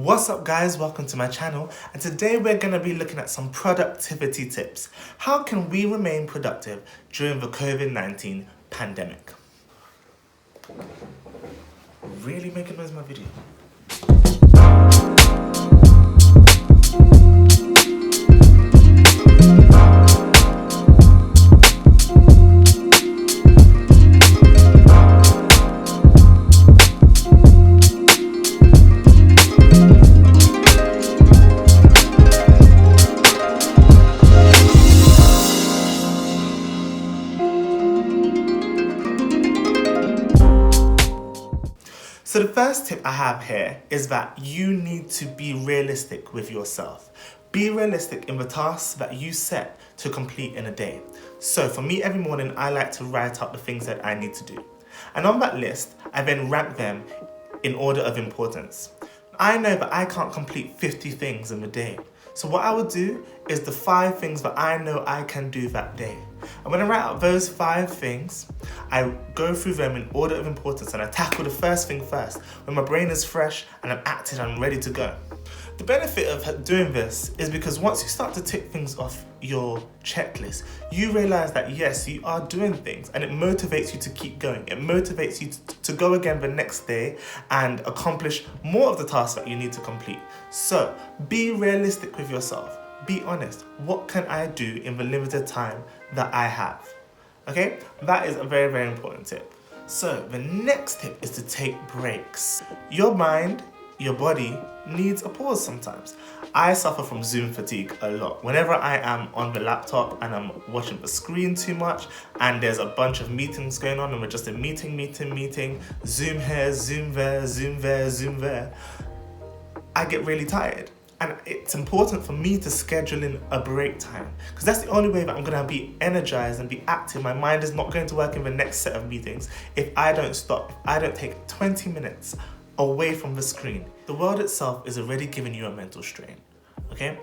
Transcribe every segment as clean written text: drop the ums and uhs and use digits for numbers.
What's up guys, welcome to my channel, and today we're going to be looking at some productivity tips. How can we remain productive during the COVID-19 pandemic? Really making noise in my video. So the first tip I have here is that you need to be realistic with yourself. Be realistic in the tasks that you set to complete in a day. So for me, every morning, I like to write out the things that I need to do. And on that list, I then rank them in order of importance. I know that I can't complete 50 things in a day. So what I would do is the 5 things that I know I can do that day. And when I write out those 5 things, I go through them in order of importance and I tackle the first thing first, when my brain is fresh and I'm active and I'm ready to go. The benefit of doing this is because once you start to tick things off your checklist, you realize that yes, you are doing things, and it motivates you to keep going. It motivates you to go again the next day and accomplish more of the tasks that you need to complete. So be realistic with yourself. Be honest. What can I do in the limited time that I have? Okay, that is a very, very important tip. So the next tip is to take breaks. Your mind, your body needs a pause sometimes. I suffer from Zoom fatigue a lot. Whenever I am on the laptop and I'm watching the screen too much and there's a bunch of meetings going on and we're just in meeting, Zoom here, Zoom there, Zoom there, Zoom there, I get really tired. And it's important for me to schedule in a break time, because that's the only way that I'm gonna be energized and be active. My mind is not going to work in the next set of meetings if I don't stop, if I don't take 20 minutes away from the screen. The world itself is already giving you a mental strain, okay?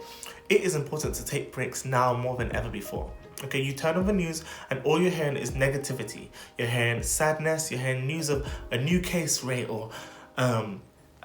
It is important to take breaks now more than ever before. Okay, you turn on the news and all you're hearing is negativity. You're hearing sadness, you're hearing news of a new case rate or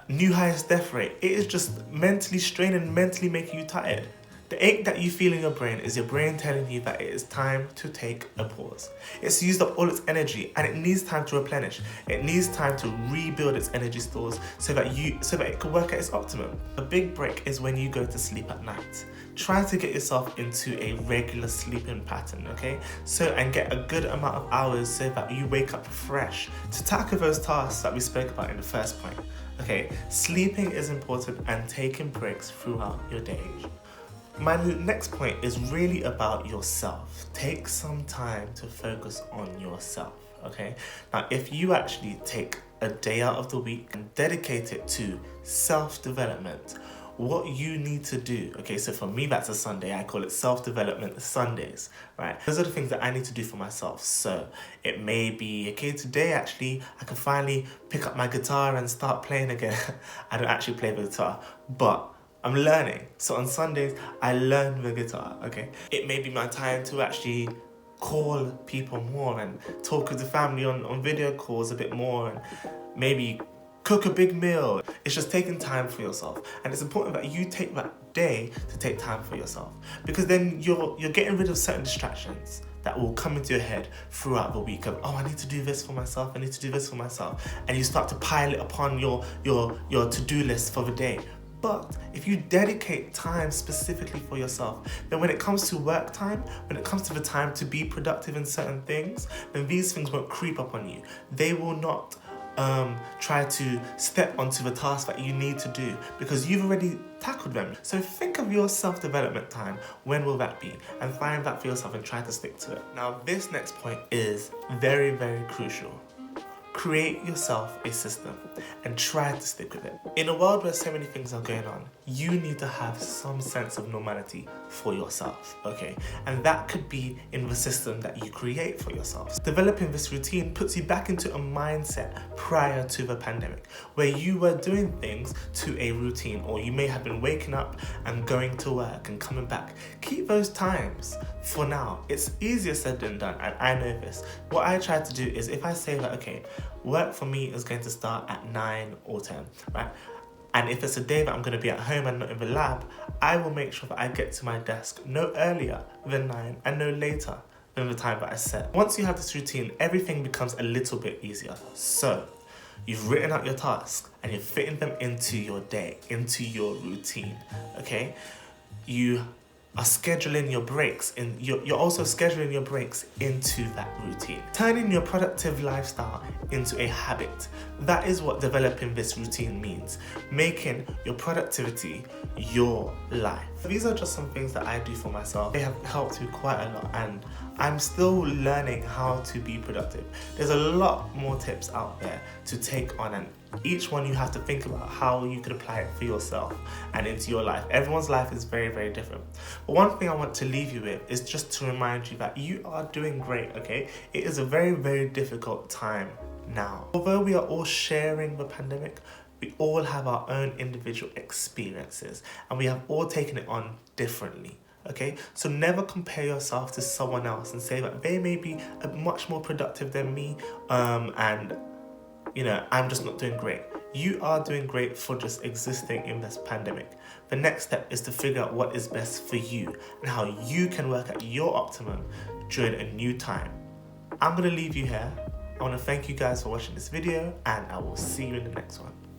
new highest death rate. It is just mentally straining, mentally making you tired. The ache that you feel in your brain is your brain telling you that it is time to take a pause. It's used up all its energy and it needs time to replenish. It needs time to rebuild its energy stores so that it can work at its optimum. A big break is when you go to sleep at night. Try to get yourself into a regular sleeping pattern, okay? And get a good amount of hours so that you wake up fresh to tackle those tasks that we spoke about in the first point. Okay, sleeping is important and taking breaks throughout your day. My next point is really about yourself. Take some time to focus on yourself, okay? Now, if you actually take a day out of the week and dedicate it to self-development, what you need to do, okay, so for me that's a Sunday, I call it self-development Sundays, right? Those are the things that I need to do for myself. So it may be, okay, today actually I can finally pick up my guitar and start playing again. I don't actually play the guitar, but I'm learning. So on Sundays, I learn the guitar, okay? It may be my time to actually call people more and talk with the family on video calls a bit more and maybe cook a big meal. It's just taking time for yourself. And it's important that you take that day to take time for yourself, because then you're getting rid of certain distractions that will come into your head throughout the week of, oh, I need to do this for myself, I need to do this for myself. And you start to pile it upon your to-do list for the day. But if you dedicate time specifically for yourself, then when it comes to work time, when it comes to the time to be productive in certain things, then these things won't creep up on you. They will not try to step onto the task that you need to do because you've already tackled them. So think of your self-development time. When will that be? And find that for yourself and try to stick to it. Now, this next point is very, very crucial. Create yourself a system and try to stick with it. In a world where so many things are going on, you need to have some sense of normality for yourself, okay? And that could be in the system that you create for yourself. Developing this routine puts you back into a mindset prior to the pandemic, where you were doing things to a routine, or you may have been waking up and going to work and coming back. Keep those times for now. It's easier said than done, and I know this. What I try to do is if I say that, okay, work for me is going to start at 9 or 10, right? And if it's a day that I'm going to be at home and not in the lab, I will make sure that I get to my desk no earlier than 9 and no later than the time that I set. Once you have this routine, everything becomes a little bit easier. So you've written out your tasks and you're fitting them into your day, into your routine, okay? You are scheduling your breaks, and you're also scheduling your breaks into that routine. Turning your productive lifestyle into a habit. That is what developing this routine means. Making your productivity your life. These are just some things that I do for myself. They have helped me quite a lot, and I'm still learning how to be productive. There's a lot more tips out there to take on, and each one you have to think about how you could apply it for yourself and into your life. Everyone's life is very, very different. But one thing I want to leave you with is just to remind you that you are doing great, okay? It is a very, very difficult time now. Although we are all sharing the pandemic, we all have our own individual experiences and we have all taken it on differently. Okay, so never compare yourself to someone else and say that they may be much more productive than me, and you know, I'm just not doing great. You are doing great for just existing in this pandemic. The next step is to figure out what is best for you and how you can work at your optimum during a new time. I'm going to leave you here. I want to thank you guys for watching this video, and I will see you in the next one.